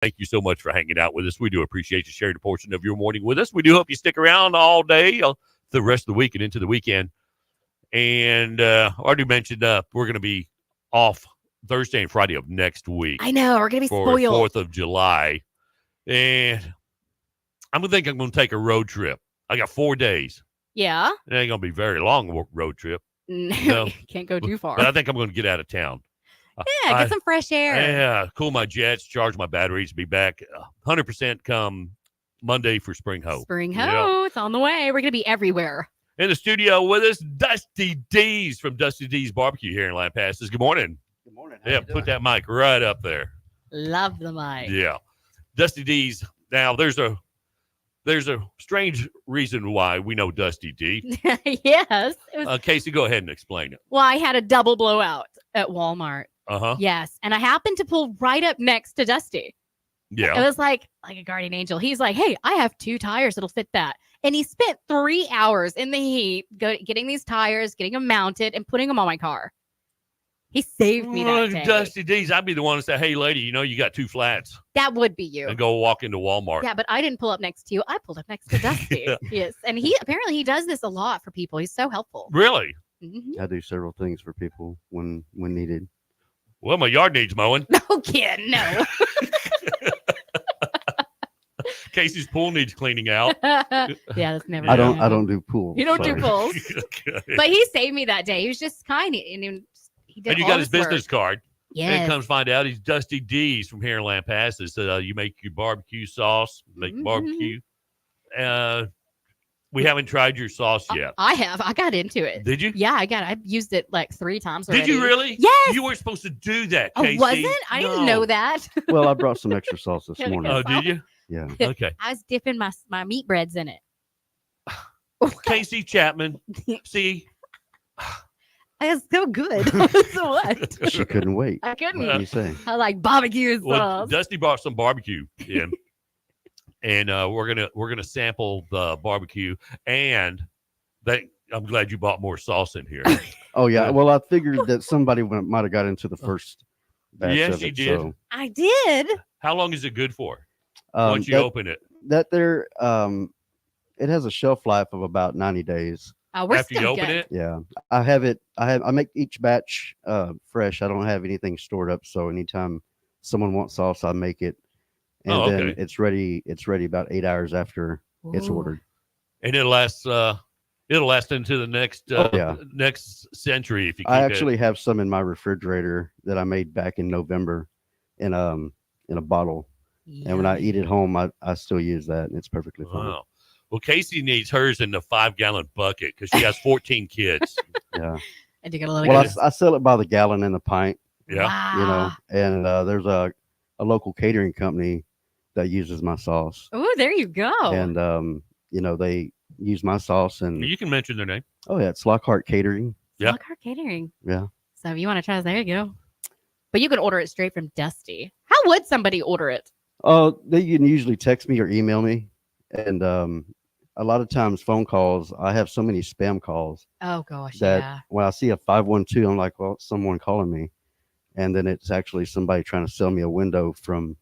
Thank you so much for hanging out with us. We do appreciate you sharing a portion of your morning with us. We do hope you stick around all day, the rest of the week and into the weekend. And already mentioned we're going to be off Thursday and Friday of next week. I know. We're going to be for spoiled. 4th of July. And I'm going to take a road trip. I got 4 days. Yeah. It ain't going to be a very long road trip. No, can't go too far. But I think I'm going to get out of town. Yeah, get some fresh air. Yeah, cool my jets, charge my batteries, be back 100% come Monday for Spring Ho. Spring Ho, it's on the way. We're going to be everywhere. In the studio with us, Dusty D's from Dusty D's Barbecue here in Lampasas. Good morning. Good morning. Yeah, put that mic right up there. Love the mic. Yeah. Dusty D's. Now, there's a strange reason why we know Dusty D. Yes. It was, Casey, go ahead and explain it. well, I had a double blowout at Walmart. Uh-huh. Yes. And I happened to pull right up next to Dusty. Yeah. It was like a guardian angel. He's like, hey, I have 2 tires that'll fit that. And he spent 3 hours in the heat getting these tires, getting them mounted, and putting them on my car. He saved me that day. Dusty D's, I'd be the one to say, hey, lady, you got 2 flats. That would be you. And go walk into Walmart. Yeah, but I didn't pull up next to you. I pulled up next to Dusty. Yes. And he does this a lot for people. He's so helpful. Really? Mm-hmm. I do several things for people when needed. Well, my yard needs mowing. No kid, no. Casey's pool needs cleaning out. Yeah, that's never. I gonna don't happen. do pools. You don't do sorry. pulls. Okay. But he saved me that day. He was just kind, and he did. And you all got his this work. business card. Yes. And comes find out he's Dusty D's from here in Lampasas. You make your barbecue sauce, make Mhm. barbecue. We haven't tried your sauce yet. I have. I got into it. Did you? Yeah, I've used it like 3 times already. Did you really? Yes. You were supposed to do that, Oh, Casey. was it? I didn't know that. Well, I brought some extra sauce this Yeah, morning. Oh, did you? Yeah. Okay. I was dipping my meat breads in it. Casey Chapman. See, It was so good. So what? She couldn't wait. I couldn't. What do you say? I like barbecue well, sauce. Dusty brought some barbecue in, and we're gonna sample the barbecue. And I'm glad you bought more sauce in here. Oh yeah. Yeah. Well, I figured that somebody might have got into the first batch Yes, of you it. did. So, I did. How long is it good for? Once you that, open it, it has a shelf life of about 90 days. Oh, we're after you still open good. it, Yeah. I make each batch fresh. I don't have anything stored up. So anytime someone wants sauce, I make it. And Oh, then okay. it's ready about 8 hours after it's Ooh. ordered. and it'll last into the next yeah. next century if you keep I it. actually have some in my refrigerator that I made back in November in a bottle. And when I Yummy. eat at home, I still use that, and it's perfectly fine. Wow. Well, Casey needs hers in the 5-gallon bucket because she has 14 kids. Yeah. And you got a little Well, bit. I sell it by the gallon and the pint, Yeah. Wow. and there's a local catering company that uses my sauce, Oh, there you go. and they use my sauce, and You can mention their name. oh yeah, it's Lockhart Catering. Yeah. Lockhart Catering. Yeah. So if you want to try, there you go. But you can order it straight from Dusty. How would somebody order it? They can usually text me or email me, and a lot of times phone calls. I have so many spam calls Oh gosh, that yeah. when I see a 512, I'm like, well, it's someone calling me, and then it's actually somebody trying to sell me a window from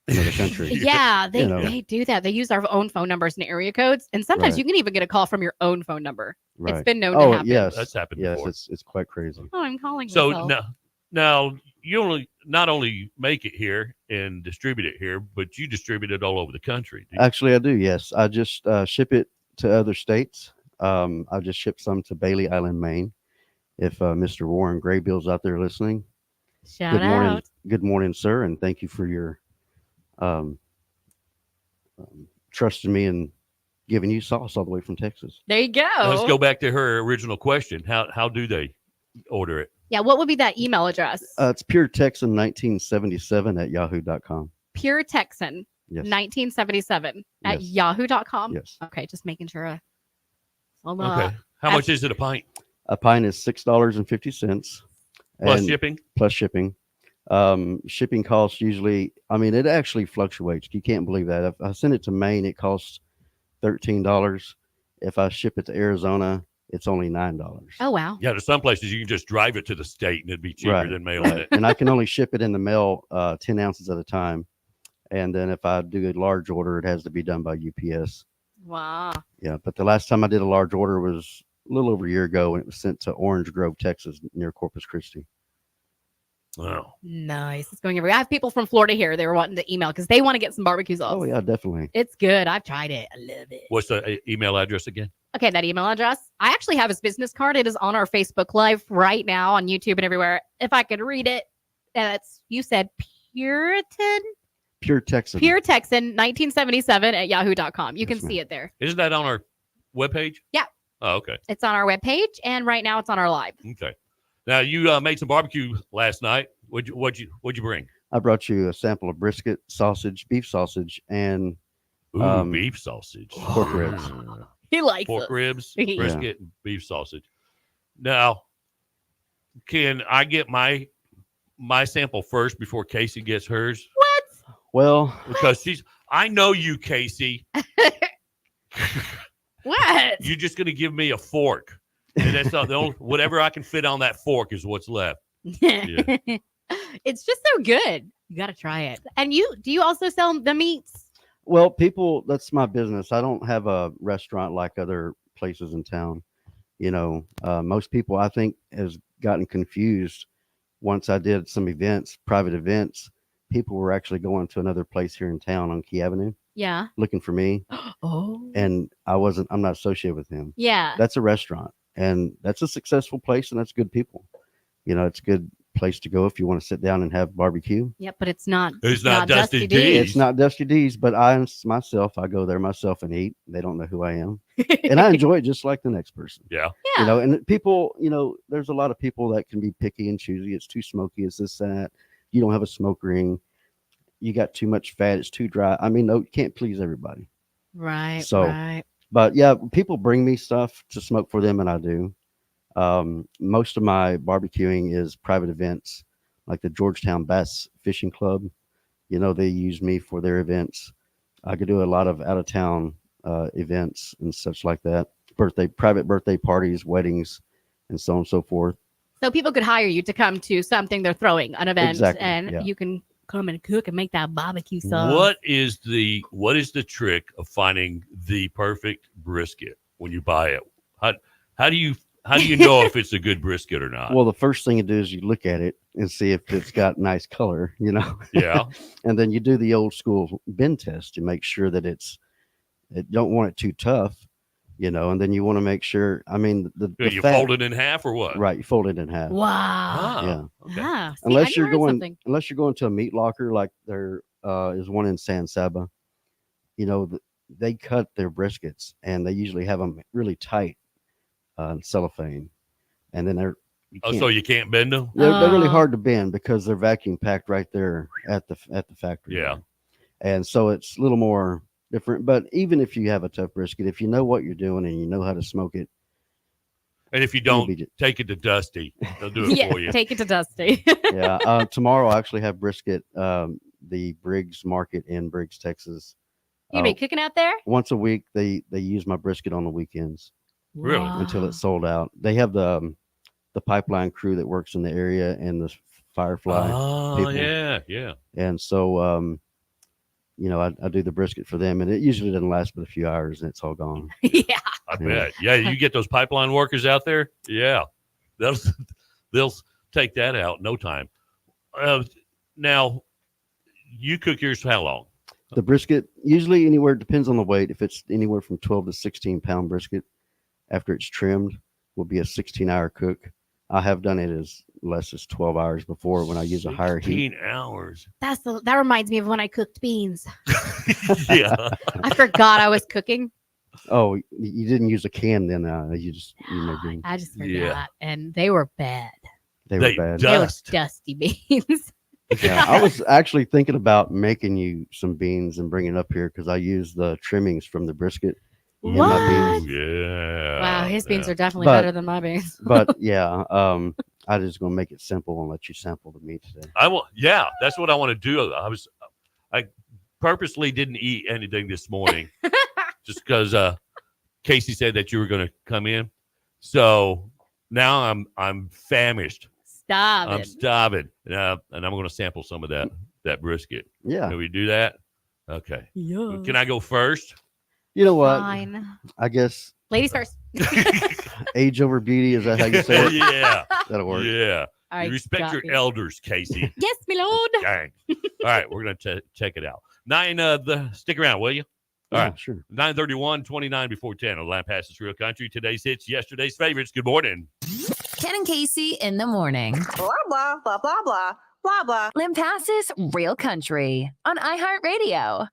another country. Yeah, they, You know. they do that. They use our own phone numbers and area codes, and sometimes Right. you can even get a call from your own phone number. It's Right. been known to Oh happen. yes, That's happened yes, before. it's quite crazy. Oh, I'm calling So myself. now you not only make it here and distribute it here, but you distribute it all over the country. do you? Actually, I do. Yes, I just ship it to other states. I just shipped some to Bailey Island, Maine. If Mr. Warren Graybill's out there listening, Shout good morning, out. good morning, sir, and thank you for your trusting me and giving you sauce all the way from Texas. There you go. Let's go back to her original question. How do they order it? Yeah, what would be that email address? It's Pure Texan 1977 at yahoo.com. Pure Texan Yes. 1977 at Yes. yahoo.com. Yes. Okay, just making sure. Okay. How much is it a pint? A pint is $6.50 Plus and- shipping? plus shipping. Shipping costs usually, it actually fluctuates. You can't believe that. If I send it to Maine, it costs $13. If I ship it to Arizona, it's only $9. Oh, wow. Yeah, there's some places you can just drive it to the state and it'd be cheaper Right, than mailing right. it. And I can only ship it in the mail 10 ounces at a time. And then if I do a large order, it has to be done by UPS. Wow. Yeah, but the last time I did a large order was a little over a year ago, and it was sent to Orange Grove, Texas, near Corpus Christi. Wow. Nice. It's going everywhere. I have people from Florida here. They were wanting to email because they want to get some barbecue sauce. Oh yeah, definitely. It's good. I've tried it. I love it. What's the email address again? Okay, that email address. I actually have his business card. It is on our Facebook Live right now on YouTube and everywhere. If I could read it, that's you said Puritan? Pure Texan. Pure Texan 1977 at yahoo.com. You can Yes, ma'am. see it there. Isn't that on our webpage? Yeah. Oh, okay. It's on our webpage, and right now it's on our live. Okay. Now you made some barbecue last night. What'd you bring? I brought you a sample of brisket, sausage, beef sausage, and Ooh, beef sausage. pork ribs. He likes Pork it. ribs, Yeah. brisket, and beef sausage. Now, can I get my sample first before Casey gets hers? What? Well, Because I know you, Casey. What? You're just gonna give me a fork. And that's not the only whatever I can fit on that fork is what's left. Yeah. It's just so good. You got to try it. And do you also sell the meats? well, people, that's my business. I don't have a restaurant like other places in town. Most people I think has gotten confused once I did some events, private events. People were actually going to another place here in town on Key Avenue Yeah. looking for me, Oh. and I'm not associated with him. Yeah. That's a restaurant, and that's a successful place, and that's good people. It's a good place to go if you want to sit down and have barbecue. Yep, but it's not. It's not Dusty D's. D's. It's not Dusty D's, but I go there myself and eat. They don't know who I am, and I enjoy it just like the next person. Yeah. Yeah. And people, there's a lot of people that can be picky and choosy. It's too smoky. It's this, that. You don't have a smoke ring. You got too much fat. It's too dry. I mean, no, you can't please everybody. Right. So- Right. But yeah, people bring me stuff to smoke for them, and I do. Most of my barbecuing is private events, like the Georgetown Bass Fishing Club. They use me for their events. I could do a lot of out of town events and such like that. Private birthday parties, weddings, and so on and so forth. So people could hire you to come to something they're throwing, an event, Exactly, and yeah. you can come and cook and make that barbecue sauce. What is the trick of finding the perfect brisket when you buy it? How do you know if it's a good brisket or not? Well, the first thing you do is you look at it and see if it's got nice color, Yeah. and then you do the old school bend test to make sure that it don't want it too tough, and then you want to make sure, I mean, the You fat, fold it in half or what? right, you fold it in half. Wow. Ah, Yeah. okay. Ah, see, Unless I you're learned going something. unless you're going to a meat locker, like there is one in San Saba, they cut their briskets, and they usually have them really tight cellophane, and then So you can't bend them? they're really Oh. hard to bend because they're vacuum packed right there at the factory. Yeah. And so it's a little more different. But even if you have a tough brisket, if you know what you're doing and you know how to smoke it, And if you you'll don't, be take it to Dusty. They'll do it Yeah, for you. take it to Dusty. yeah. Tomorrow I actually have brisket, the Briggs Market in Briggs, Texas. You be cooking out there? Once a week, they use my brisket on the weekends Really? until it's sold out. They have the pipeline crew that works in the area and the Firefly, Oh, people. yeah. and so I do the brisket for them, and it usually doesn't last but a few hours, and it's all gone. Yeah. I bet. Yeah, you get those pipeline workers out there. Yeah, they'll take that out in no time. Now, you cook yours for how long? The brisket usually depends on the weight. If it's anywhere from 12 to 16-pound brisket, after it's trimmed, will be a 16-hour cook. I have done it as less as 12 hours before when I use a higher heat. 16 hours. That reminds me of when I cooked beans. Yeah. I forgot I was cooking. Oh, you didn't use a can then? You made beans. I just forgot, Yeah. and they were bad. They were bad. They were Dust. dusty beans. Yeah, I was actually thinking about making you some beans and bringing it up here because I use the trimmings from the brisket. in my What? beans. Yeah. Wow, his beans yeah. are definitely But- better than my beans. But yeah, I'm just gonna make it simple and let you sample the meat today. Yeah, that's what I want to do. I purposely didn't eat anything this morning just because Casey said that you were going to come in. So now I'm famished. Stop I'm it. starving, and I'm going to sample some of that brisket. Yeah, Can we do that? Okay. Yeah. Can I go first? You know what? Fine. I guess Ladies first. age over beauty. Is that how you say it? Yeah. That'll work. Yeah. I You respect got your you. elders, Casey. Yes, my lord. Dang. All right, we're gonna check it out. Stick around, will you? All Yeah, right. sure. 9:31, 29 before 10 on Line Passes Real Country. Today's hits, yesterday's favorites. Good morning. Ken and Casey in the morning. Blah, blah, blah, blah, blah, blah, blah. Limpasses Real Country on iHeartRadio.